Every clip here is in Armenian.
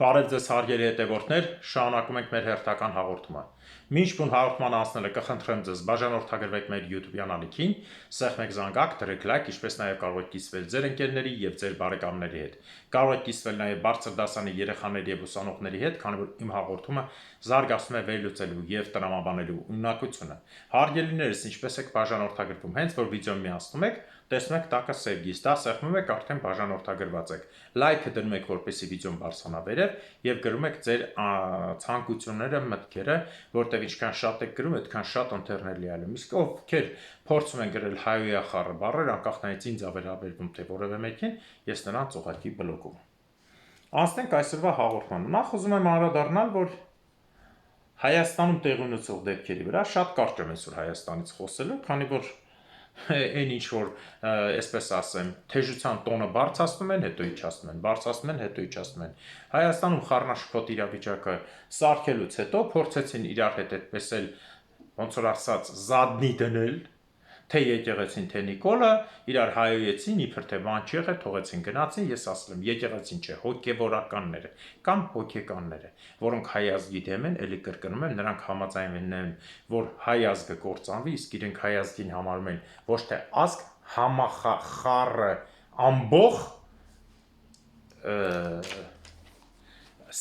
Բարև ձեզ հարգելի հետևորդներ, շարունակում ենք մեր հերթական հաղորդումը։ Մինչ բուն հաղորդման անցնելը կխնդրեմ ձեզ բաժանորդագրվեք մեր YouTube-յան ալիքին, սեղմեք զանգակ, դրեք լայք, ինչպես նաև կարող եք կիսվել ձեր ընկերների եւ ձեր բարեկամների հետ։ Կարող եք կիսվել նաև բարձր դասանի երեխաների եւ ուսանողների հետ, քանի որ իմ հաղորդումը զարգացնում է վերլուծելու եւ տրամաբանելու ունակությունը։ Հարգելիներս, ինչպես եք բաժանորդագրվում, հենց որ վիդեոն միացնում եք, տեսնում եք տակը save գիս, դա սեղմում եք, արդեն բաժանորդագրված եք։ Լայքը դնում եք, որպեսզի վիդեոն բարձրանա վերև եւ գրում եք ձեր ցանկությունները, մտքերը, որտեղ ինչքան շատ եք գրում, այդքան շատ ընթերնելի է ալում։ Իսկ ովքեր փորձում են գրել հայոյախառը բառեր, անկախ նայից ինձ ավերաբերվում թե որևէ մեկին, ես նրանց ուղղակի բլոկում։ Անցնենք այսօրվա հաղորդմանը։ Նախ ուզում եմ անդրադառնալ, որ Հայաստանում տեղի ունեցող դեպքերի վրա շատ կարճ եմ այսօր Հայաստանից խոսելու, քանի որ այն ինչ որ այսպես ասեմ, թեժության տոնը բարձրացնում են, հետո իջացնում են, բարձրացնում են, հետո իջացնում են։ Հայաստանում խառնաշփոթ իրավիճակը սարքելուց հետո փորձեցին իրար հետ այդպես էլ ոնց որ ասած զադնի դնել, թե եկեղեցին, թե Նիկոլը իրար հայոյեցին, իբր թե բան չի եղել, թողեցին գնացին, ես ասել եմ, եկեղեցին չէ, հոգևորականները կամ հոգեկանները, որոնք հայ ազգի դեմ են, էլի կրկնում եմ, նրանք համաձայնվել են, որ հայ ազգը կործանվի, իսկ իրենք հայ ազգին համարում են ոչ թե ազգ, համախառը ամբող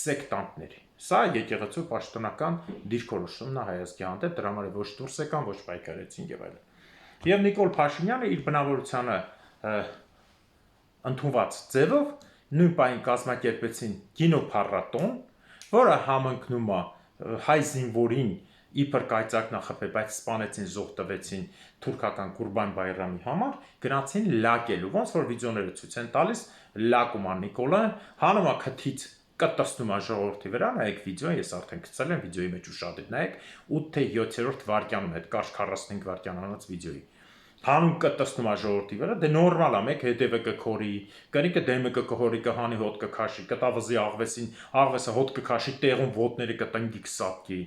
սեկտանտների։ Սա եկեղեցու պաշտոնական դիրքորոշումն է հայ ազգի հանդեպ, դրա համար ոչ դուրս եկան, ոչ պայքարեցին եւ այլն։ Եվ Նիկոլ Փաշինյանը իր բնավորությանը ընդունված ձևով նույն պահին կազմակերպեցին կինոփառատոն, որը համընկնում է հայ զինվորին իբր կայծակ նախապե, բայց սպանեցին, զոհ տվեցին թուրքական Կուրբան Բայրամի համար, գնացին լակելու, ոնց որ վիդեոները ցույց են տալիս, լակում է Նիկոլը, հանում է քթից կտստում է ժողովրդի վրա, նայեք վիդեոն, ես արդեն գցել եմ վիդեոյի մեջ ուշադիր նայեք, 8 թե 7-րդ վայրկյանում հետ կարճ 45 վայրկյան անց վիդեոյի։ Հանում կտստում է ժողովրդի վրա, դե նորմալ է, մեկ հետևը կքորի, կնիկը դեմը կքորի, կհանի հոտ կքաշի, կտավզի աղվեսին, աղվեսը հոտ կքաշի, տեղում ոտները կտնգի կսապկի։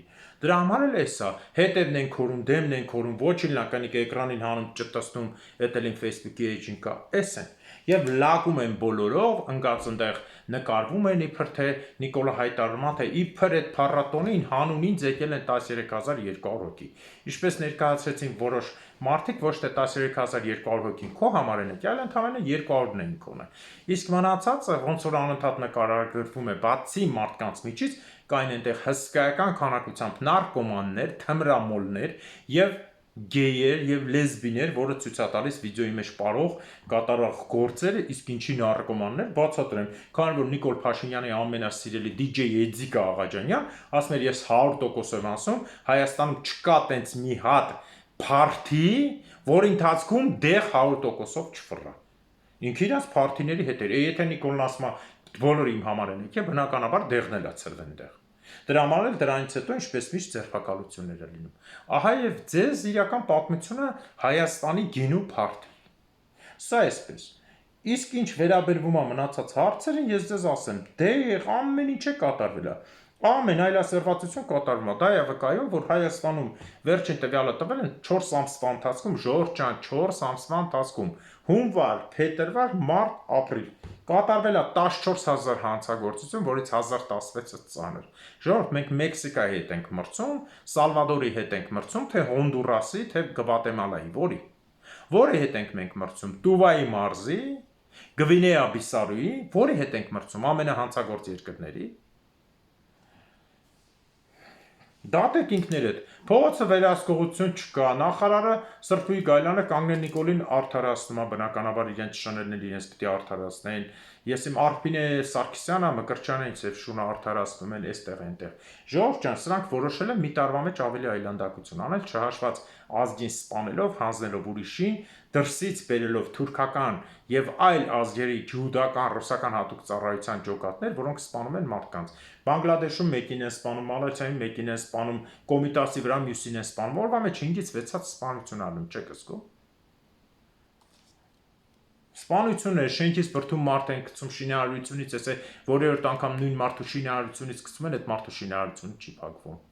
Դրա համար էլ է սա, հետևն են քորում, դեմն են քորում, ոչինչ նա կնիկը էկրանին հանում ճտստում, էտել են Facebook-ի էջին կա, էս են։ Եվ լակում են բոլորով, ընկած այնտեղ նկարվում են իբր թե Նիկոլը հայտարարում է, թե իբր այդ փառատոնին հանունին եկել են 13200 հոգի։ Ինչպես ներկայացրեցին որոշ մարդիկ, ոչ թե 13200 հոգին քո համար են եկել, այլ ընդհանրապես 200-ն են քոնը։ Իսկ մնացածը ոնց որ անընդհատ նկարագրվում է, բացի մարդկանց միջից, կային այնտեղ հսկայական քանակությամբ նարկոմաններ, թմրամոլներ եւ գեյեր եւ լեսբիներ, որը ցույց է տալիս վիդեոյի մեջ պարող կատարող գործերը, իսկ ինչի նարկոմաններ, բացատրեմ, քանի որ Նիկոլ Փաշինյանի ամենասիրելի DJ Էդիկա Աղաջանյան, ասում էր ես 100% եմ ասում, Հայաստանում չկա տենց մի հատ փարթի, որ ընթացքում դեղ 100%-ով չֆռա։ Ինքը իրաց փարթիների հետ էր, եթե Նիկոլն ասում է բոլորը իմ համար են եկել, բնականաբար դեղն էլ է ցրվեն դեղ։ Դրա համար էլ դրանից հետո ինչպես միշտ ձերբակալություններ է լինում։ Ահա եւ ձեզ իրական պատմությունը Հայաստանի գինու փարթի։ Սա էսպես։ Իսկ ինչ վերաբերվում է մնացած հարցերին, ես ձեզ ասեմ, դեղ ամեն ինչ է կատարվել է։ Ամեն այլասերվածություն կատարվում է։ Դա է վկայում, որ Հայաստանում վերջին տվյալը տվել են 4 ամսվա ընթացքում, ժողովուրդ ջան, 4 ամսվա ընթացքում, հունվար, փետրվար, մարտ, ապրիլ կատարվել է 14000 հանցագործություն, որից 1016-ը ծանր։ Ժողովուրդ, մենք Մեքսիկայի հետ ենք մրցում, Սալվադորի հետ ենք մրցում, թե Հոնդուրասի, թե Գվատեմալայի, որի հետ ենք մենք մրցում, Տուվայի մարզի, Գվինեա Բիսարուի, որի հետ ենք մրցում, ամենահանցագործ երկրների։ Դատեք ինքներդ, փողոցը վերահսկողություն չկա, նախարարը Սրբուի Գայլանը կանգնել Նիկոլին արդարացնում է, բնականաբար իրենց շներն իրենց պիտի արդարացնեն, ես իմ Արփինե Սարգսյանը, Մկրտչյանը ինձ եւ շունը արդարացնում են այստեղ այնտեղ։ Ժողովուրդ ջան, սրանք որոշել են մի տարվա մեջ ավելի այլանդակություն անել, չհաշված ազգին սպանելով, հանձնելով ուրիշին, դրսից բերելով թուրքական եւ այլ ազգերի ջուդական, ռուսական հատուկ ծառայության ջոկատներ, որոնք սպանում են մարդկանց։ Բանգլադեշում մեկին են սպանում, Մալայզիայում մեկին են սպանում, Կոմիտասի վրա մյուսին են սպանում, օրվա մեջ 5-ից 6 հատ սպանություն անում, չեք զգում։ Սպանություններ, շենքից բրդում մարդ են գցում շինարարությունից, էսե որերորդ անգամ նույն մարդու շինարարությունից գցում են, այդ մարդու շինարարությունը չի փակվում։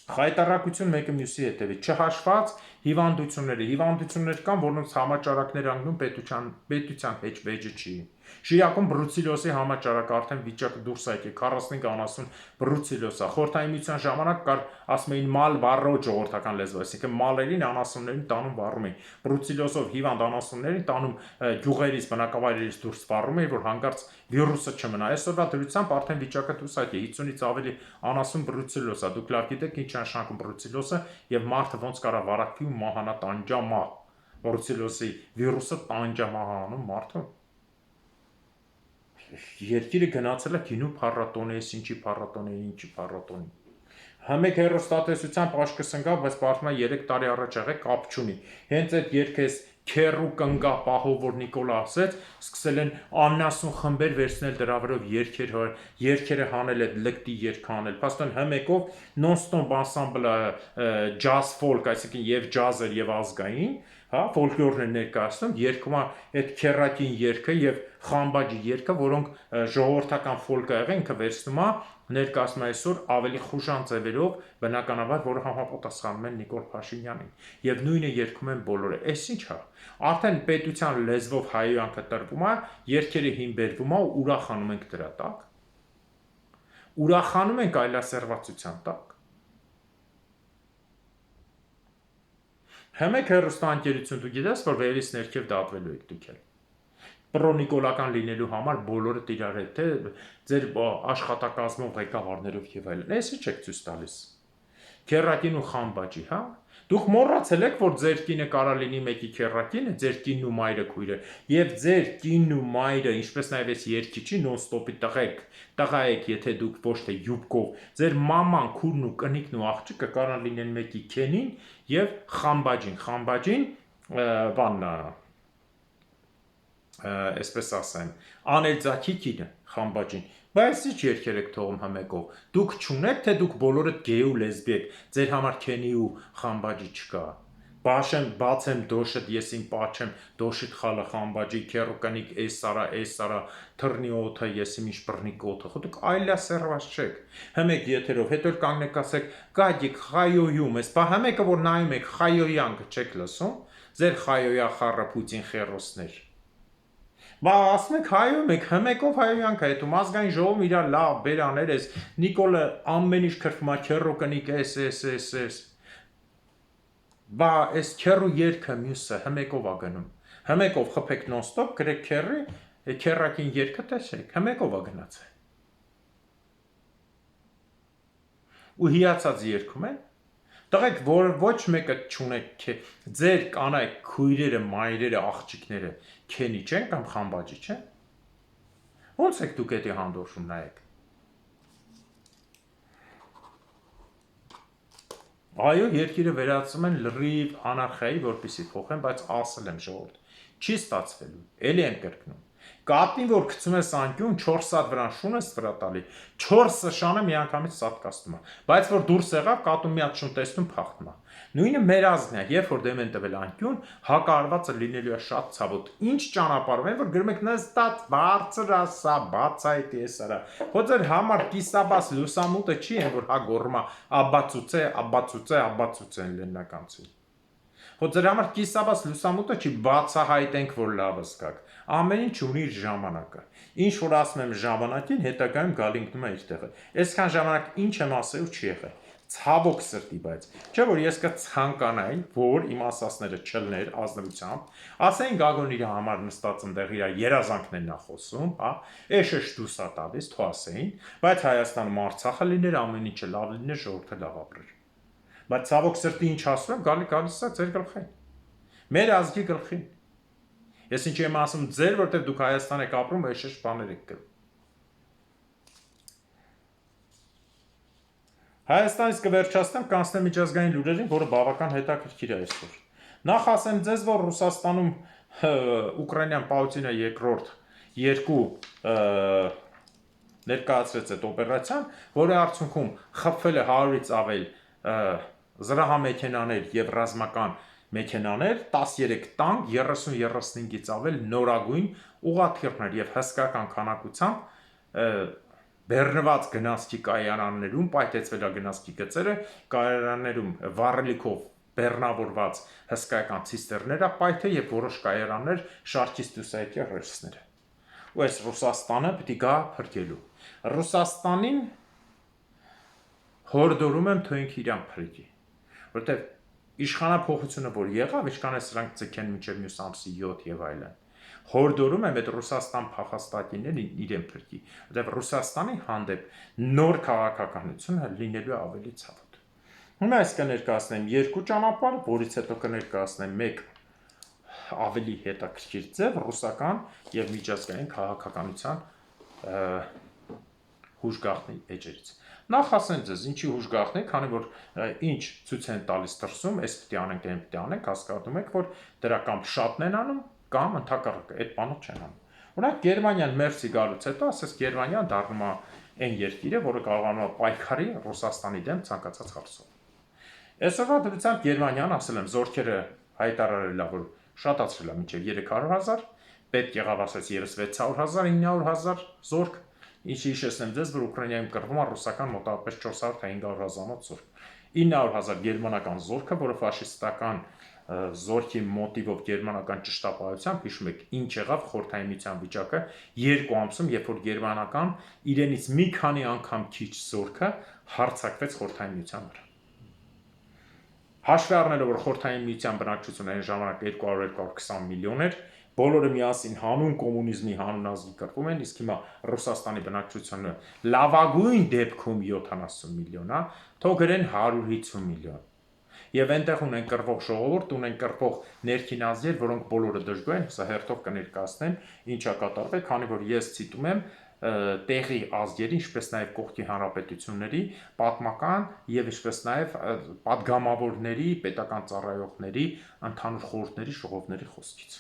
Խայտարակություն մեկը մյուսի հետևից, չհաշված հիվանդություններ կան, որոնց համաճարակներ անգնում պետության հետ վեճը չի։ Շիրակում բրուցիլոզի համաճարակը արդեն վիճակը դուրս է եկել 40-50 բրուցիլոզ է։ Խորհրդային միության ժամանակ կար, ասում էին մալ վառո ժողովրդական լեզվով, այսինքն մալերին անասուններին տանում վառում էին։ Բրուցիլոզով հիվանդ անասուններին տանում գյուղերից, բնակավայրերից դուրս վառում էին, որ հանկարծ վիրուսը չմնա։ Այսօրվա դրությամբ արդեն վիճակը դուրս է եկել 50-ից ավելի անասուն բրուցիլոզ է։ Դուք լավ գիտեք ինչ է նշանակում բրուցիլոզը եւ մարդը ոնց կարա վարակվի ու մահանա տանջամահ։ Բրուցիլոզի վիրուսը տանջամահ անում մարդը։ Երկիրը գնացել է գինու փառատոնի, ինչի փառատոնի, ինչի փառատոնի։ Համեք հերոստատեսությամբ աշկս ընկավ, բայց պարզվում է 3 տարի առաջ եղել, կապ չունի։ Հենց այդ երգը քերու կնգա պահով, որ Նիկոլա ասեց, սկսել են աննասուն խմբեր վերցնել դրա վրով երգերը հանել, այդ լկտի երգ հանել։ Փաստորեն հմեկով նոն-ստոպ անսամբլը ջազ ֆոլք, այսինքն եւ ջազեր եւ ազգային, հա, ֆոլկլորն է ներկայացնում, երգում է այդ քերակին երգը եւ խամբաջի երգը, որոնք ժողովրդական ֆոլկը եղեն, ինքը վերցնում է ներկայացնում այսօր ավելի խուժան ձևերով, բնականաբար, որը համապատասխանում են Նիկոլ Փաշինյանին, եւ նույնը երգում են բոլորը։ Էս ի՞նչ է։ Արդեն պետության լեզվով հայոյանքը տրվում է, երգերը հիմբերվում է ու ուրախանում ենք դրա տակ։ Ուրախանում ենք այլասերվածության տակ։ Հմեք հերոստանգերություն դու գիտես, որ վերից ներքև դատվելու եք դուք էլ։ Պրոնիկոլական լինելու համար բոլորը իրար հետ, թե ձեր աշխատակազմով ղեկավարներով եւ այլն։ Էսի չեք ցույց տալիս։ Քերակին ու խամբաջի, հա։ Դուք մոռացել եք, որ ձեր կինը կարա լինի մեկի քերակինը, ձեր կինն ու մայրը քույրը, եւ ձեր կինն ու մայրը, ինչպես նաեւ այս երկիչի նոն-ստոպի տղա եք, եթե դուք ոչ թե յուբկով, ձեր մաման, քուրն ու կնիկն ու աղջիկը կարան լինեն մեկի քենին եւ խամբաջին, բաննա այսպես ասեմ, անելձաքի կինը խամբաջին, բայց ինչ երկեր եք թողում հմեկով, դուք չունեք, թե դուք բոլորդ գեյ ու լեսբի եք, ձեր համար քենի ու խամբաջի չկա, բացեմ դոշըտ, ես իմ պաչեմ, դոշիտ խալը խամբաջի, քերուկանիկ էս արա, թռնի օթը, ես իմ ինչ բռնիկ օթը, դուք այլասերված չեք, հմեք եթերով, հետո կանգնեք ասեք, գագիկ խայոյում ես, բա հմեկը որ նայում եք, խայոյանքը չեք լսում, ձեր խայոյա խառը Պուտին խերոսներ։ Բա ասում եք հայում եք, հմեկով հայոյանք է հետում, ազգային ժողովում իրար լավ, բերաներ ես, Նիկոլը ամեն ինչ քրվում է, քերրո կնիկ էս, բա այս քերրու երգը մյուսը հմեկով է գնում, հմեկով խփեք նոն-ստոպ, գրեք քերրակին երգը տեսեք, հմեկով է գնացել, ու հիացած երգում են, տղեկ, որ ոչ մեկը չունեք, ձեր կանայք, քույրերը, մայրերը, աղջիկները քենի չեն կամ խամբաջի չեն, ոնց եք դուք էդի հանդորշում նայեք, այո, երկիրը վերածում են լրիվ անարխայի, որպեսի փոխեն, բայց ասել եմ ժողովուրդ, չի ստացվելու, էլի եմ կրկնում, կատնի, որ գցում ես անկյուն, 4 սատ վրան շուն ես վրա տալի, 4 շանը միանգամից սատկացնում է, բայց որ դուրս եղավ, կատուն մի հատ շուն տեսնում փախնում է, նույնը մեր ազգն է, երբ որ դեմ են տվել անկյուն, հակարվածը լինելու է շատ ցավոտ, ինչ ճանապարհով են, որ գրում եք նստած, բարձր ասա, բացայտ ես արա, հո ձեր համար կիսաբաս լուսամուտը չի են, որ հա գոռում է, աբացուցե են լեննականցի, հո ձեր համար կիսաբաս լուսամուտը չի, բացահայտենք, որ լավը զգաք, ամեն ինչ ունի իր ժամանակը, ինչ որ ասում եմ ժամանակին, հետագայում գալի ընկնում է իր տեղը, այսքան ժամանակ ինչ եմ ասելու չի եղել, ցավոք սրտի, բայց չէ որ ես կցանկանայի, որ իմ ասածները չլներ ազնվությամբ, ասեին Գագոն իր համար նստած ընդեղ իր երազանքներն է խոսում, հա, էշը շտուսա տալիս, թո ասեին, բայց Հայաստանում Արցախը լիներ, ամեն ինչը լավ լիներ, ժողովուրդը լավ ապրեր, բայց ցավոք սրտի ինչ ասում եմ, գալիս է ձեր գլխին, մեր ազգի գլխին, ես ինչ եմ ասում ձեր, որտեղ դուք Հայաստան եք ապրում, էշեշ բաներ եք գրում, Հայաստանից կվերջացնեմ, կանցնեմ միջազգային լուրերին, որը բավական հետաքրքիր է այսօր։ Նախ ասեմ ձեզ, որ Ռուսաստանում Ուկրաինյան Պաուտինը երկրորդ երկու ներկայացրեց այդ օպերացիան, որի արդյունքում խփվել է 100-ից ավել զրահամեքենաներ եւ ռազմական մեքենաներ, 13 տանկ, 30-35-ից ավել նորագույն ուղղաթիռներ եւ հսկական քանակությամբ բեռնված գնացքի կայանաններում, պայթեցվել է գնացքի գծերը, կայանաններում վառելիքով բեռնավորված հսկայական ցիստերները պայթը եւ որոշ կայարաններ շարքից դուրս եկել ռելսները։ Ու այս Ռուսաստանը պետք է գա փրկելու։ Ռուսաստանին հորդորում եմ թույնք իրան փրկի, որտեվ իշխանափոխությունը որ եղավ, ինչքան է սրանք ձգեն մինչև մյուս ամսի 7 եւ այլն։ Հորդորում եմ այդ Ռուսաստան փախստակիներին իրեն փրկի, որտեվ Ռուսաստանի հանդեպ նոր քաղաքականությունը լինելու է ավելի ցավոտ։ Հիմա ես կներկայացնեմ երկու ճանապարհ, որից հետո կներկայացնեմ մեկ ավելի հետաքրքիր ձև ռուսական եւ միջազգային քաղաքականության հուժգախնի էջերից։ Նախ ասեմ ձեզ, ինչի հուժգախնի, քանի որ ինչ ցույց են տալիս դրսում, այս պետք է անենք, այն պետք է անենք, հասկանում եք, որ դրա կամ շատն են անում, կամ ընդհակառակը այդ բանը չեն անում։ Օրինակ Գերմանիան մերսի գալուց հետո, ասես Գերմանիան դառնում է այն երկիրը, որը կարողանում է պայքարի Ռուսաստանի դեմ ցանկացած հարցով։ Այսօրվա դրությամբ Գերմանիան, ասել եմ, զորքերը հայտարարել է, որ շատացրել է մինչև 300,000, պետք եղավ ասես եւս 600,000, 900,000 զորք, ինչի հիշեցնեմ ձեզ, որ Ուկրաինայում կռվում է ռուսական մոտավորապես 400 թե 500,000 զորք։ 900,000 գերմանական զորքը, որը ֆաշիստական զորքի մոտիվով գերմանական ճշտապահությամբ, հիշում եք, ինչ եղավ Խորհրդային Միության վիճակը 2 ամսում, երբ որ գերմանական իրենից մի քանի անգամ քիչ զորքը հարձակվեց Խորհրդային Միության վրա։ Հաշվի առնելով, որ Խորհրդային Միության բնակչությունը այն ժամանակ 200-220 միլիոն էր, բոլորը միասին հանուն կոմունիզմի հանուն ազգի կռվում են, իսկ հիմա Ռուսաստանի բնակչությունը լավագույն դեպքում 70 միլիոն է, թող գրեն 150 միլիոն։ Եվ այնտեղ ունեն կռվող ժողովուրդ, ունեն կռվող ներքին ազգեր, որոնք բոլորը դժգոհ են, հեսա հերթով կներկայացնեմ, ինչա կատարվել, քանի որ ես ցիտում եմ տեղի ազգերի, ինչպես նաև կողքի հանրապետությունների պատմական եւ ինչպես նաև պատգամավորների, պետական ծառայողների, ընդհանուր խորհուրդների, ժողովների խոսքից։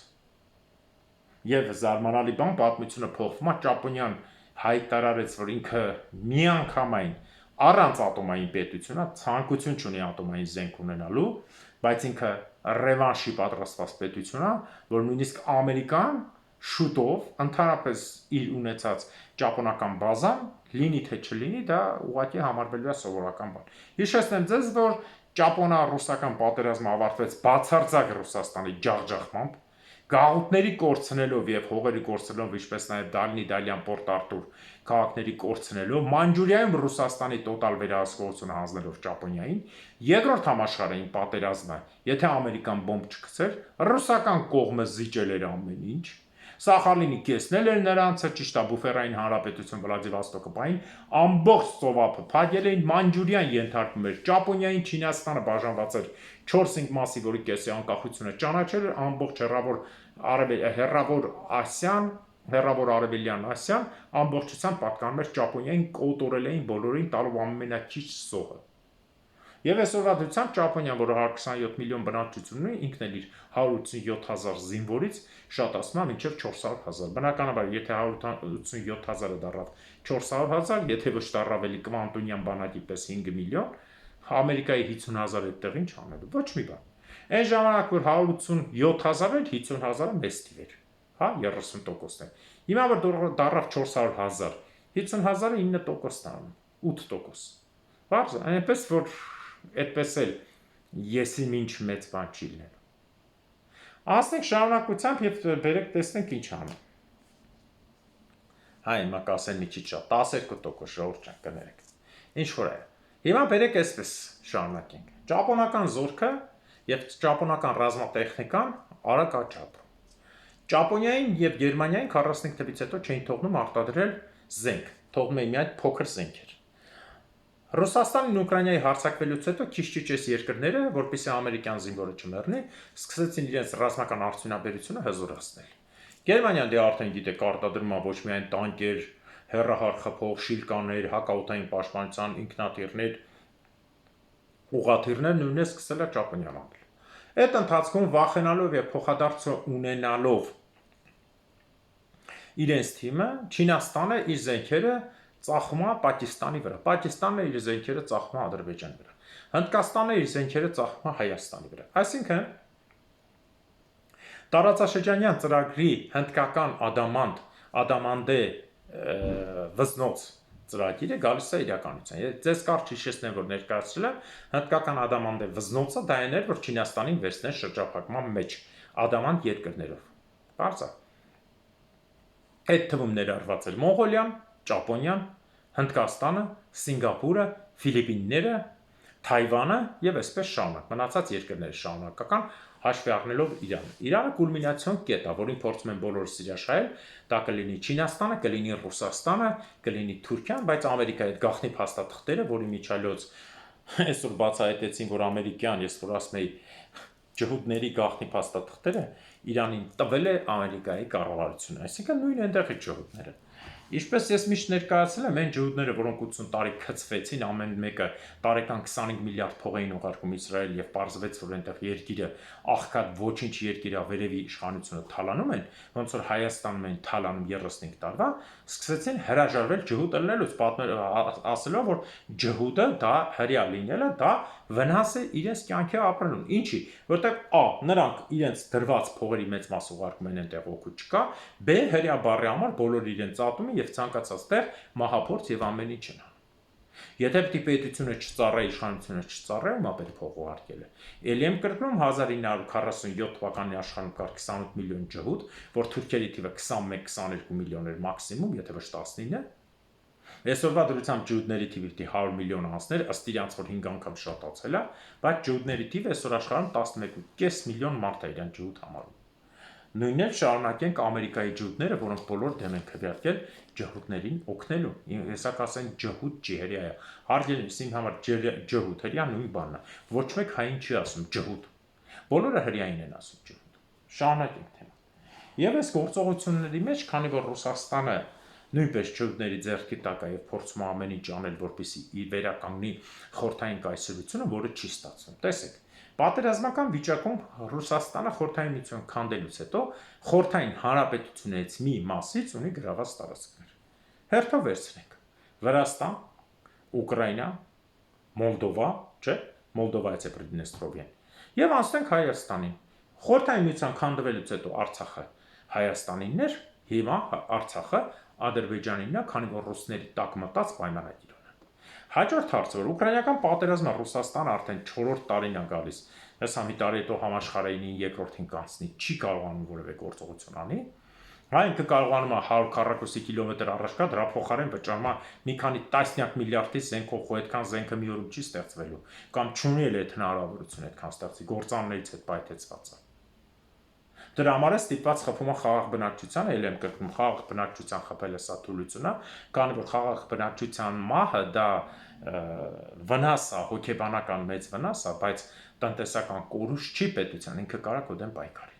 Եվ զարմանալի բան, պատմությունը փոխվում է, Ճապոնիան հայտարարեց, որ ինքը միանգամայն առանց ատոմային պետությունը ցանկություն չունի ատոմային զենք ունենալու, բայց ինքը ռևանշի պատրաստված պետություն է, որ նույնիսկ Ամերիկան շուտով ընդհանրապես իր ունեցած ճապոնական բազան լինի թե չլինի, դա ուղղակի համարվելու է սովորական բան։ Հիշեցնեմ ձեզ, որ ճապոնա-ռուսական պատերազմը ավարտվեց բացարձակ Ռուսաստանի ջախջախմամբ, գաղութների կորցնելով եւ հողերի կորցնելով, ինչպես նաև Դալնի-Դալյան, Պորտ Արտուր քաղաքների կորցնելով, Մանջուրիայում Ռուսաստանի տոտալ վերահսկողությունը հանձնելով Ճապոնիային, երկրորդ համաշխարհային պատերազմը, եթե Ամերիկան բոմբ չգցեր, ռուսական կողմը զիջել էր ամեն ինչ, Սախալինի կեսնել էր նրանցը, ճիշտ է, բուֆերային հանրապետություն Վլադիվոստոկը բային, ամբողջ ծովափը փակել էին, Մանջուրիան ենթարկվում էր Ճապոնիային, Չինաստանը բաժանված էր 4-5 մասի, որի կեսի անկախությունը ճանաչել էր, ամբողջ հեռավոր Ասիան, հեռավոր Արևելյան Ասիան ամբողջությամբ պատկանում էր Ճապոնիային, կոտորել էին բոլորին, տալով ամենակիչ զոհը։ Եվ այսօրվա դրությամբ Ճապոնիան, որը 127 միլիոն բնակչություն ունի, ինքն էլ իր 187,000 զինվորից շատացնում է մինչև 400,000։ Բնականաբար, եթե 187,000-ը դառավ 400,000, եթե ոչ դառավ էլի կվանտունյան բանակի պես 5 միլիոն, Ամերիկայի 50,000 այդտեղ ինչ անելու, ոչ մի բան։ Այն ժամանակ, որ 187,000 էր, 50,000-ը մեծ թիվ էր, հա, 30%-ն է։ Հիմա որ դառավ 400,000, 50,000-ը 9%-ն է, 8%։ Բարձ, այնպես որ այդպես էլ եսի ինչ մեծ բան չի լինելու։ Ասենք շարունակությամբ եւ բերեք տեսնենք ինչ անում։ Հայ հիմա կասեն մի քիչ շատ 12% ժողովուրդ չեն կներեք։ Ինչ որ է։ Հիմա բերեք այսպես շարունակենք։ Ճապոնական զորքը եւ ճապոնական ռազմատեխնիկան արագ աճապրում։ Ճապոնիային եւ Գերմանիային 45 թվականից հետո չէին թողնում արտադրել զենք, թողնում էին միայն փոքր զենքեր։ Ռուսաստանին ու Ուկրաինայի հարձակվելուց հետո քիչ-քիչ այս երկրները, որպեսզի ամերիկյան զինվորը չմեռնի, սկսեցին իրենց ռազմական արդյունաբերությունը հզորացնել։ Գերմանիան դե արդեն գիտեք, արտադրում է ոչ միայն տանկեր, հեռահար խփող շիլկաներ, հակաօդային պաշտպանության ինքնաթիռներ, ուղղաթիռներ նույնիսկ սկսել է Ճապոնիան անել։ Այդ ընթացքում վախենալով եւ փոխադարձ ունենալով իրենց թիմը, Չինաստանը իր զենքերը ծախում է Պակիստանի վրա։ Պակիստանն իր զենքերը ծախում է Ադրբեջանի վրա։ Հնդկաստանը իր զենքերը ծախում է Հայաստանի վրա։ Այսինքն տարածաշրջանյան ծրագրի հնդկական ադամանդե վզնոց ծրագիրը գալիս է իրականության։ Եթե ձեզ կարճ հիշեցնեմ, որ ներկայացրել եմ, հնդկական ադամանդե վզնոցը դա այն էր, որ Չինաստանին վերցներ շրջափակման մեջ ադամանդ երկրներով։ Բարձր։ Այդ թվում ներառված էր Մոնղոլիան, Ճապոնիան, Հնդկաստանը, Սինգապուրը, Ֆիլիպինները, Թայվանը եւ այսպես շարունակ։ Մնացած երկրները շարունակական հաշվի առնելով Իրանը։ Իրանը կուլմինացիոն կետ է, որին փորձում են բոլորս իրաշահել, դա կլինի Չինաստանը, կլինի Ռուսաստանը, կլինի Թուրքիան, բայց Ամերիկայի այդ գաղտնի փաստաթղթերը, որի միջալոց այսօր բացահայտեցին, որ ամերիկյան, ես որ ասում եի, ջհուդների գաղտնի փաստաթղթերը Իրանին տվել է Ամերիկայի կառավարությունը, այսինքն նույն այնտեղի ջհուդները։ Ինչպես ես միշտ ներկայացրել եմ, այն ջհուդները, որոնք 80 տարի քծվեցին, ամեն մեկը տարեկան 25 միլիարդ փող էին ուղարկում Իսրայել եւ պարզվեց, որ այնտեղ երկիրը աղքատ ոչինչ երկիրա վերևի իշխանությունը թալանում են, ոնց որ Հայաստանում են թալանում 35 տարվա, սկսեցին հրաժարվել ջհուդ ելնելուց, ասելով, որ ջհուդը դա հրյա լինելը, դա վնաս է իրենց կյանքի ապրելուն։ Ինչի, որտեղ նրանք իրենց դրված փողերի մեծ մասը ուղարկում են այնտեղ օգուտ չկա, B հրյա բառի համար բոլոր իրենց ատում են եւ ցանկացած տեղ մահափորձ եւ ամեն ինչ են անում։ Եթե պետք է պետությունը չծառայի, իշխանությունը չծառայի, ումա պետք է փող ուղարկել է։ Էլի եմ կրկնում 1947 թվականի աշխարհում կար 28 միլիոն ջհուդ, որ թուրքերի թիվը 21-22 միլիոն էր մաքսիմում, եթե ոչ 19-ը։ Այսօրվա դրությամբ ջհուդների թիվը 100 միլիոն անցներ, ըստ իրանց որ 5 անգամ շատացել է, բայց ջհուդների թիվը այսօր աշխարհում 11.5 միլիոն մարդ է իրան ջհուդ համարում։ Նույնն էլ շարունակենք Ամերիկայի ջհուդները, որոնք բոլոր դեմ են քվեարկել ջհուդներին օգնելու։ Հեսա կասեն ջհուդ չի հրյա է։ Հարգելիս իմ համար ջհուդ հրյա նույն բանն է։ Ոչ մեկ հային չի ասում ջհուդ։ Բոլորը հրյային են ասում ջհուդ։ Շարունակենք թեման։ Եվ այս գործողությունների մեջ, քանի որ Ռուսաստանը նույնպես ջհուդների ձեռքի տակ է եւ փորձում ամեն ինչ անել, որպեսզի իր վերականգնի խորհրդային կայսրությունը, որը չի ստացվում։ Տեսեք, պատերազմական վիճակում Ռուսաստանը խորհրդային միություն քանդելուց հետո խորհրդային հանրապետությունից մի մասից ունի գրաված տարածքներ։ Հերթով վերցրենք Վրաստան, Ուկրաինա, Մոլդովա, չէ, Մոլդովայից է Պրիդնեստրովիան, եւ անցնենք Հայաստանին։ Խորհրդային միության քանդվելուց հետո Արցախը Հայաստանինն էր, հիմա Արցախը Ադրբեջանինն է, քանի որ ռուսների տակ մտած պայմանագիր ունեն։ Հաջորդ հարցը, որ ուկրաինական պատերազմը Ռուսաստանը արդեն 4-րդ տարին է գալիս, հեսա մի տարի հետո համաշխարհային երկրորդին կանցնի, չի կարողանում որևէ գործողություն անի, այն կկարողանում է 100 քառակուսի կիլոմետր առաջ գա, դրա փոխարեն վճարում է մի քանի տասնյակ միլիարդի զենքով, ու այդքան զենքը մի օրում չի ստեղծվելու, կամ չունի էլ այդ հնարավորությունը այդքան ստեղծի, գործաններից հետ պայթեցված է։ Դրա համար է ստիպված խփումը խաղաղ բնակչությանը, ել եմ կրկնում, խաղաղ բնակչության խփելը սա թուլություն է, քանի որ խաղաղ բնակչության մահը դա վնաս է, հոգեբանական մեծ վնաս է, բայց տնտեսական կորուստ չի պետության, ինքը կարա կոդեն պայքարի։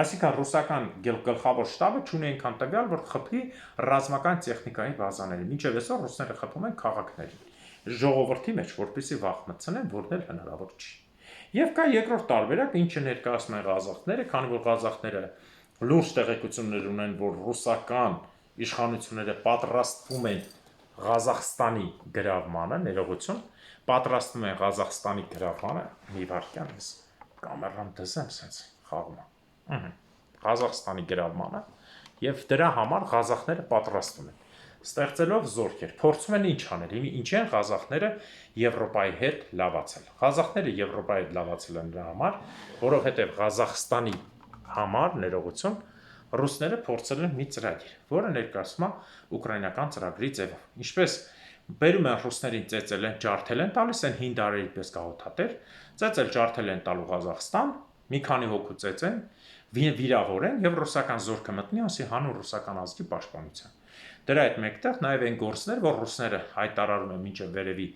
Այսինքն ռուսական գլխավոր շտաբը չունի այնքան տվյալ, որ խփի ռազմական տեխնիկայի բազաներին, մինչև այսօր ռուսները խփում են քաղաքներին, ժողովրդի մեջ, որպեսզի վախ մտցնեն, որն էլ հնարավոր չի։ Եվ կա երկրորդ տարբերակ, ինչը ներկայացնում են ղազախները, քանի որ ղազախները լուրջ տեղեկություններ ունեն, որ ռուսական իշխանությունները պատրաստվում են Ղազախստանի գրավմանը, ներողություն, պատրաստվում են Ղազախստանի գրավմանը, մի վարքյան ես կամերան դզեմ սենց խաղում։ Ղազախստանի գրավմանը եւ դրա համար ղազախները պատրաստվում են ստեղծելով զորքեր, փորձում են ինչ անել, ինչ են ղազախները Եվրոպայի հետ լավացել։ Ղազախները Եվրոպայի հետ լավացել են դրա համար, որովհետև Ղազախստանի համար ներողություն ռուսները փորձել են մի ծրագիր, որը ներկայացվում է ուկրաինական ծրագրի ձևով։ Ինչպես բերում են ռուսներին ծեծել են, ջարդել են տալիս են հին դարերի պես գաղութատեր, ծեծել ջարդել են տալու Ղազախստան, մի քանի հոգու ծեծեն, վիրավորեն եւ ռուսական զորքը մտնի ասի հանուն ռուսական ազգի պաշտպանության։ Դրա հետ մեկտեղ նաև այն գործներ, որ ռուսները հայտարարում են մինչև վերևի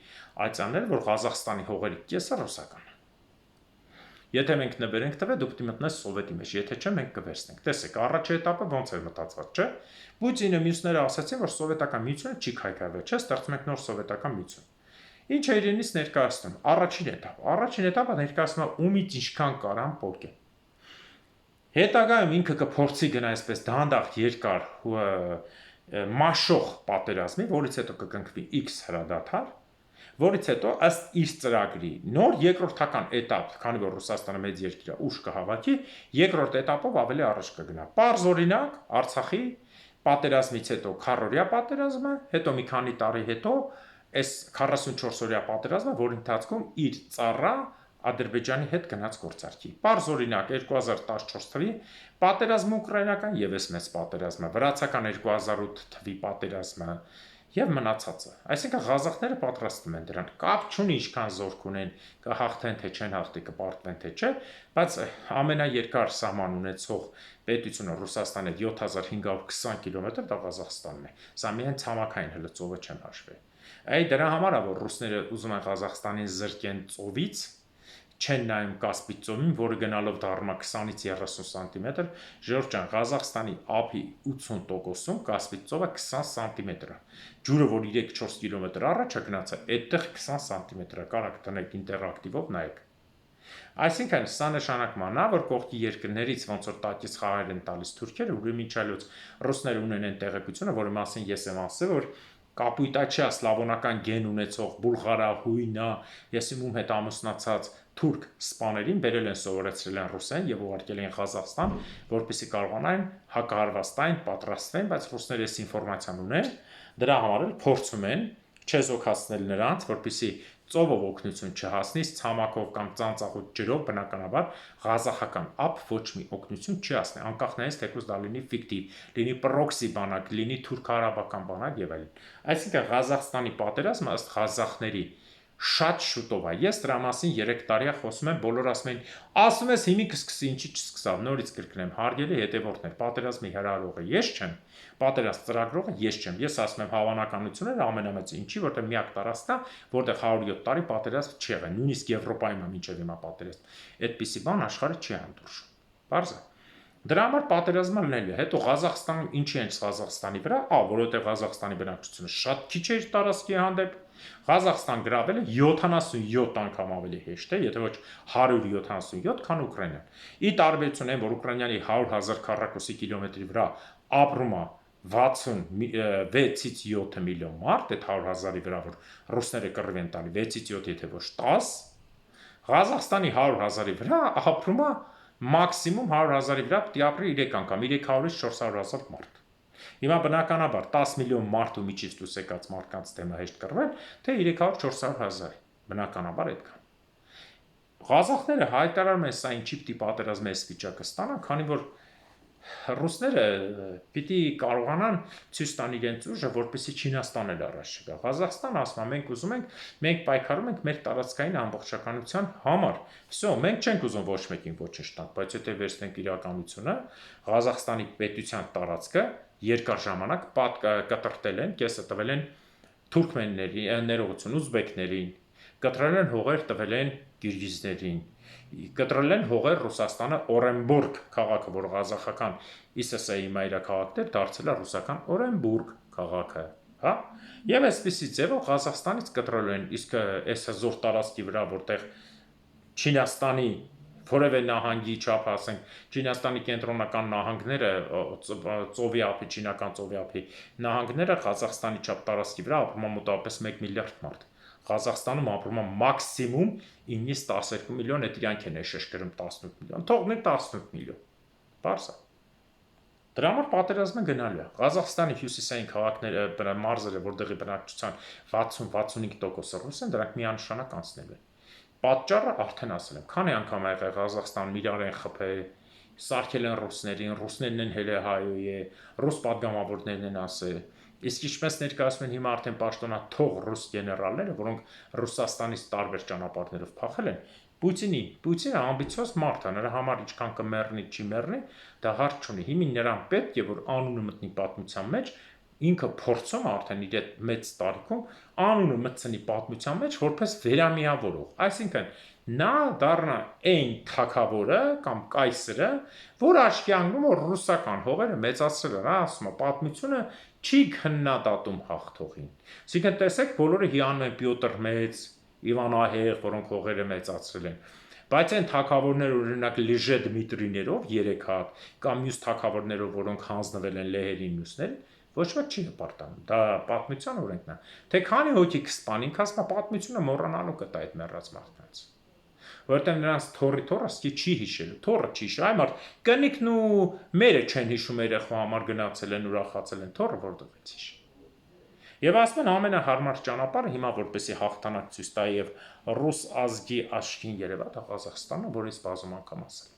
այցաններ, որ Ղազախստանի հողերի կեսը ռուսական է։ Եթե մենք նվերենք տվե, դուք պիտի մտնես սովետի մեջ, եթե չէ, մենք կվերցնենք։ Տեսեք, առաջի этаպը ոնց էր մտածված, չէ՞։ Պուտինը մյուսները ասացին, որ սովետական միությունը չի քայքայվել, չէ՞, ստեղծում ենք նոր սովետական միություն։ Ինչ է իրենից ներկայացնում։ Առաջին этаպը ներկայացնում է ումից ինչքան կարան փոկեն։ Հետագայում ինքը կփորձի գնա այսպես դանդաղ երկար մաշող պատերազմի, որից հետո կկնքվի X հրադադար, որից հետո ըստ իր ծրագրի նոր երկրորդական этап, քանի որ Ռուսաստանը մեծ երկիր է, ուժ կհավաքի, երկրորդ этаպով ավելի առաջ կգնա։ Պարզ օրինակ Արցախի պատերազմից հետո քառօրյա պատերազմը, հետո մի քանի տարի հետո այս 44-օրյա պատերազմը, որի ընթացքում իր ծառա Ադրբեջանի հետ գնաց գործարքի։ Պարզ օրինակ 2014 թվի պատերազմը ուկրաինական եւս մեծ պատերազմը, վրացական 2008 թվի պատերազմը եւ մնացածը։ Այսինքն ղազախները պատրաստվում են դրան։ Կապ չունի ինչքան զորք ունեն, կհաղթեն թե չեն հաղթի, կպարտվեն թե չէ, բայց ամենաերկար սահման ունեցող պետությունը Ռուսաստանի 7520 կիլոմետր դա Ղազախստանն է։ Սա միայն ցամաքային հլծովը չեմ հաշվել։ Այ դրա համար է որ ռուսները ուզում են Ղազախստանին զրկեն ծովից, չեն նայում Կասպից ծովին, որը գնալով դառնա 20-ից 30 սանտիմետր, Ժորժ ջան, Ղազախստանի ափի 80%-ում Կասպից ծովը 20 սանտիմետր է։ Ջուրը, որ 3-4 կիլոմետր առաջ է գնացել, այդտեղ 20 սանտիմետր է, կարաք տնեք ինտերակտիվով նայեք։ Այսինքն սա նշանակման է, որ կողքի երկրներից ոնց որ տակից խաղեր են տալիս թուրքերը, ուրեմն ինչալուց ռուսները ունեն տեղեկությունը, որի մասին ես եմ ասել, որ կապույտաչյա սլավոնական գեն ունեցող բուլղարա, հույնա, ես ում հետ ամուսնացած թուրք սպաներին բերել են սովորեցրել են ռուսեն եւ ուղարկել են Ղազախստան, որպեսզի կարողանան հակահարվածտային պատրաստվեն, բայց ռուսները այս ինֆորմացիան ունեն, դրա համար էլ փորձում են չեզոքացնել նրանց, որպեսզի ծովով օգնություն չհասնի, ցամաքով կամ ծանծաղուտ ջրով բնականաբար ղազախական ափ ոչ մի օգնություն չի հասնի, անկախ նրանից թեկուզ դա լինի ֆիկտիվ, լինի պրոքսի բանակ, լինի թուրք-արաբական բանակ եւ այլն։ Այսինքն Ղազախստանի պատերազմը ըստ ղազախների շատ շուտով է։ Ես դրա մասին 3 տարի է խոսում եմ, բոլորը ասում ես հիմի կսկսի, ինչի չսկսավ, նորից կրկնեմ, հարգելի հետևորդներ, պատերազմի հրահրողը ես չեմ, պատերազմ ծրագրողը ես չեմ։ Ես ասում եմ հավանականությունները ամենամեծը, ինչի, որտեղ միակ տարածքն է, որտեղ 107 տարի պատերազմ չի եղել, նույնիսկ Եվրոպայում է մինչև հիմա պատերազմ։ Այդպիսի բան աշխարհը չի հանդուրժում։ Պարզ է։ Դրա համար պատերազմը լինելու է։ Հետո Ղազախստանը ինչի են Ղազախստանի վրա, որովհետև Ղազախստանի բնակչությունը շատ քիչ է իր տարածքի հանդեպ։ Ղազախստան գրավելը 77 անգամ ավելի հեշտ է, եթե ոչ 177, քան Ուկրաինան։ Ի տարբերություն այն, որ Ուկրաինայի 100,000 քառակուսի կիլոմետրի վրա ապրում է 66-ից 7 միլիոն մարդ, այդ 100,000-ի վրա որ ռուսները կռիվ են տալի 6-ից 7, եթե ոչ 10, Ղազախստանի 100,000-ի վրա ապրում է մաքսիմում 100,000-ի վրա պիտի ապրի 3 անգամ, 300-ից 400,000 մարդ։ Հիմա բնականաբար 10 միլիոն մարդու միջից դուրս եկած մարդկանց դեմը հեշտ կռվել, թե 300-400,000, բնականաբար այդքան։ Ղազախները հայտարարում են սա ինչի պիտի պատերազմի այս վիճակը ստանան, քանի որ ռուսները պիտի կարողանան ցույց տան իրենց ուժը, որպեսզի Չինաստան էլ առաջ չգա։ Ղազախստանը ասում է, մենք ուզում ենք, մենք պայքարում ենք մեր տարածքային ամբողջականության համար։ Всё, մենք չենք ուզում ոչ մեկին ոչինչ տանք, բայց եթե վերցնենք իրականությունը, Ղազախստանի պետության տարածքը երկար ժամանակ կտրտել են, կեսը տվել են թուրքմենների, ներողություն, ուզբեկներին, կտրել են հողեր տվել են կիրգիզներին, կտրել են հողեր Ռուսաստանը Օրենբուրգ քաղաքը, որ ղազախական ԻՍՍ-ի մայրաքաղաքն էր, դարձել է ռուսական Օրենբուրգ քաղաքը, հա։ Եվ այսպիսի ձևով Ղազախստանից կտրել են, իսկ այս հզոր տարածքի վրա, որտեղ Չինաստանի որևէ նահանգի չափ ասենք, Չինաստանի կենտրոնական նահանգները, ծովի ափի, չինական ծովի ափի նահանգները Ղազախստանի չափ տարածքի վրա ապրում է մոտավորապես 1 միլիարդ մարդ։ Ղազախստանում ապրում է մաքսիմում 9-ից 12 միլիոն, այդ իրանք են շշկրում 18 միլիոն, թողնենք 18 միլիոն։ Պարզ է։ Դրա համար պատերազմը գնալու է։ Ղազախստանի հյուսիսային քաղաքները, մարզերը, որտեղի բնակչության 60-65% ռուս են, դրանք միանշանակ անցնելու են։ Պատճառը արդեն ասել եմ, քանի անգամ ա եղել Ղազախստանում իրար են խփել, սարքել են ռուսներին, ռուսներն են հելեհայոյե, ռուս պատգամավորներն են ասել։ Իսկ ինչպես ներկայացնում են հիմա արդեն պաշտոնա թող ռուս գեներալները, որոնք Ռուսաստանից տարբեր ճանապարհներով փախել են, Պուտինը ամբիցիոզ մարդ է, նրա համար ինչքան կմեռնի, չի մեռնի, դա հարց չունի։ Հիմա նրան պետք է որ անունը մտնի պատմության մեջ, ինքը փորձում արդեն իր այդ մեծ տարիքում անունը մտցնի պատմության մեջ որպես վերամիավորող, այսինքն նա դառնա այն թագավորը կամ կայսրը, որ աչքի անգնում որ ռուսական հողերը մեծացրել են, ասում է պատմությունը չի քննադատում հաղթողին։ Այսինքն տեսեք, բոլորը հիանում են Պյոտր Մեծ, Իվան Ահեղ, որոնք հողերը մեծացրել են, բայց այն թագավորները օրինակ Լիժե Դմիտրիներով 3 հատ կամ մյուս թագավորներով, որոնք հանձնվել են լեհերին մյուսներին, ոչ ոք չի հպարտանում, դա պատմության օրենքն է, թե քանի հոգի կսպան, ինքը ասում է պատմությունը մոռանալու կտա այդ մեռած մարդկանց։ Որտեղ նրանց թորը չի հիշելու, թորը չի հիշում, այ մարդ կնիկն ու մերը չեն հիշում երեխու համար գնացել են, ուրախացել են, թորը որտեղից հիշի։ Եվ ասում են ամենահարմար ճանապարհը հիմա որպեսի հաղթանակ ցույց տա եւ ռուս ազգի աչքին երևա դա Ղազախստանը, որից բազում անգամ ասել։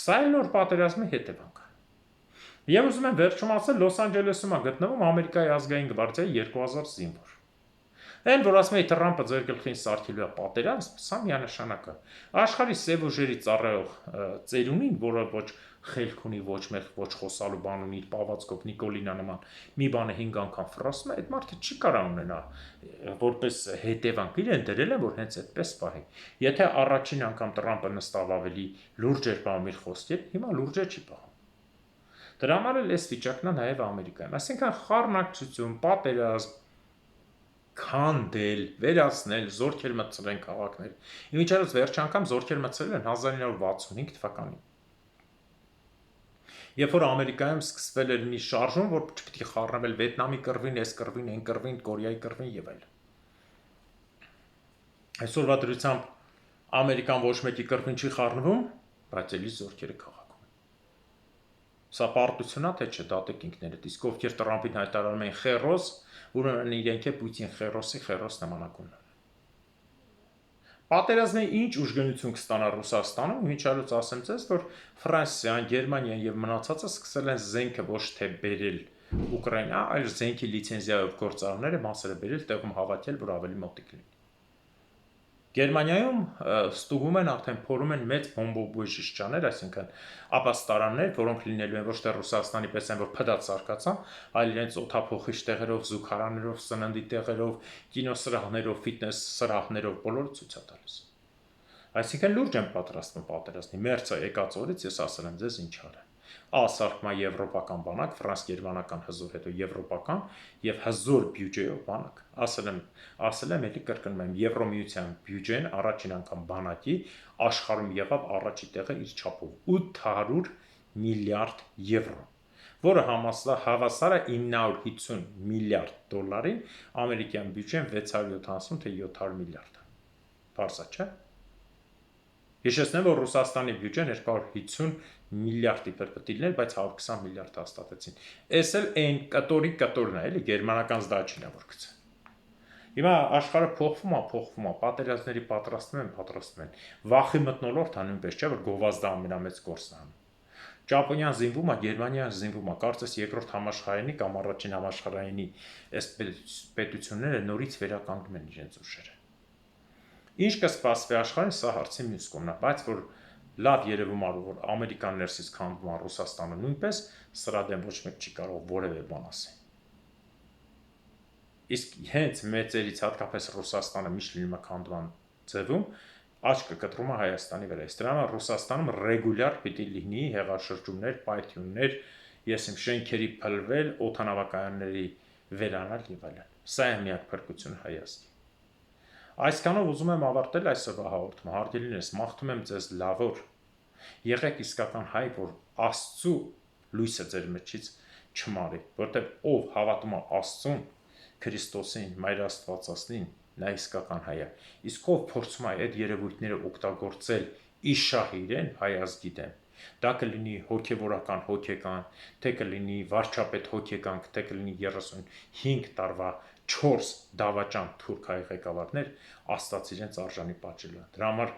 Սա է նոր պատերազմի հետևանքը։ Եվ ուզում եմ վերջում ասել, Լոս Անջելեսում է գտնվում Ամերիկայի ազգային գվարդիայի 2000 զինվոր։ Այն որ ասում է Թրամփը ձեր գլխին սարքելու է պատերազմ, սա միանշանակ է։ Աշխարհի սև ուժերի ծառայող ծերունին, որը ոչ խելք ունի, ոչ մեղ, ոչ խոսալու բան ունի, պավածկով Նիկոլինա նման մի բանը 5 անգամ ֆրոսում է, այդ մարդը չի կարող ունենա որպես հետևանք իրեն դրել են, որ հենց այդպես պահի։ Եթե առաջին անգամ Տրամփը նստավ ավելի լուրջ էր պահում իր խոսքեր, հիմա լուրջ չի պահում։ Դրա համար էլ այս վիճակն է նաև Ամերիկայում։ Այսինքն խառնակցություն, պատերազմ, քանդել, վերացնել, զորքեր մտցրել են քաղաքներ։ Իմիջիայլոց վերջ անգամ զորքեր մտցրել են 1965 թվականին։ Երբ որ Ամերիկայում սկսվել էր մի շարժում, որ չպետք է խառնվել Վիետնամի կռվին, այս կռվին, այն կռվին, Կորեայի կռվին եւ այլն։ Այսօրվա դրությամբ Ամերիկան ոչ մեկի կռվին չի խառնվում, բայց էլի զորքերը քաղաքում են։ Սա պարտություն է, թե չէ, դատեք ինքներդ։ Իսկ ովքեր Տրամփին հայտարարում են խերոս, ուրեմն իրենք է Պուտին խերոսի խերոս նմանակում են։ Պատերազմի ինչ ուժգնություն կստանա Ռուսաստանում, իմիջիայլոց ասեմ ձեզ, որ Ֆրանսիան, Գերմանիան եւ մնացածը սկսել են զենքը ոչ թե բերել Ուկրաինա, այլ զենքի լիցենզիայով գործարարները մասերը բերել տեղում հավաքել, որ ավելի մոտիկ լինի։ Գերմանիայում ստուգում են արդեն փորում են մեծ բոմբոբույժիշճաներ, այսինքն ապաստարաններ, որոնք լինելու են ոչ թե Ռուսաստանի պես են, որ փդած սարկացան, այլ իրենց օդափոխիչ տեղերով, զուգարաններով, սննդի տեղերով, կինոսրահներով, ֆիթնես սրահներով բոլորը ցույց է տալիս։ Այսինքն լուրջ են պատրաստվում պատերազմի։ Մերձը եկած օրից ես ասել եմ ձեզ ինչ արել։ Սարքմա եվրոպական բանակ, ֆրանս-գերմանական հզոր, հետո եվրոպական եւ հզոր բյուջեով բանակ։ Ասել եմ, էլի կրկնում եմ, Եվրոմիության բյուջեն առաջին անգամ բանակի աշխարհում եղավ առաջի տեղը իր չափով 800 միլիարդ եվրո, որը հավասար է 950 միլիարդ դոլարին, ամերիկյան բյուջեն 670 թե 700 միլիարդ։ Պարզ է, չէ՞։ Հիշեցնեմ, որ Ռուսաստանի բյուջեն 250 միլիարդ իբր պետք է լիներ, բայց 120 միլիարդ հաստատեցին։ Էս էլ այն կտորն է, էլի գերմանական զդաչին է որ գցել։ Հիմա աշխարհը փոխվում է, պատերազմների պատրաստում են։ Վախի մթնոլորտը նույնպես չէ, որ գովազդը ամենամեծ գործն է անում։ Ճապոնիան զինվում է, Գերմանիան զինվում է, կարծես երկրորդ համաշխարհայինի կամ առաջին համաշխարհայինի այս պետությունները նորից վերականգնում են իրենց ուժերը։ Ինչ կսպասվի աշխարհին, սա հարցի մյուս կողմն է, բայց որ լավ երևում է, որ Ամերիկան ներսից քանդվում է, Ռուսաստանը նույնպես, սրա դեմ ոչ մեկ չի կարող որևէ բան ասել։ Իսկ հենց մեծերից հատկապես Ռուսաստանը միշտ լինում է քանդման ձևում, աչքը կտրում է Հայաստանի վրա։ Դրա համար Ռուսաստանում ռեգուլյար պիտի լինի հեղաշրջումներ, պայթյուններ, շենքերի փլվել, օդանավակայանների վերանալ եւ այլն։ Սա է միակ փրկությունը Հայաստանի։ Այսքանով ուզում եմ ավարտել այսօրվա հաղորդումը, հարգելիներս, մաղթում եմ ձեզ լավ օր։ Եղեք իսկական հայ, որ Աստծո լույսը ձեր մեջից չմարի, որտեղ ով հավատում է Աստծուն, Քրիստոսին, Մայր Աստվածածին, նա իսկական հայ է։ Իսկ ով փորձում է այդ երևույթները օգտագործել իշահ իրեն հայ ազգի դեմ, դա կլինի հոգևորական հոգեկան, թե կլինի վարչապետ հոգեկան, թե կլինի 35 տարվա 4 դավաճան թուրք հայ ղեկավարներ, Աստված իրենց արժանի պատժելու։ Դրա համար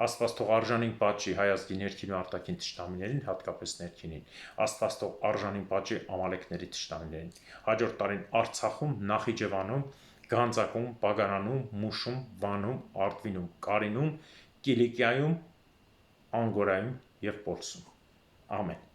Աստված թող արժանին պատժի հայ ազգի ներքին ու արտաքին թշնամիներին, հատկապես ներքինին։ Աստված թող արժանին պատժի ամալեկների թշնամիներին։ Հաջորդ տարին Արցախում, Նախիջևանում, Գանձակում, Պագանանում, Մուշում, Վանում, Արտվինում, Կարինում, Կիլիկիայում, Անգորայում եւ Պոլսում։ Ամեն։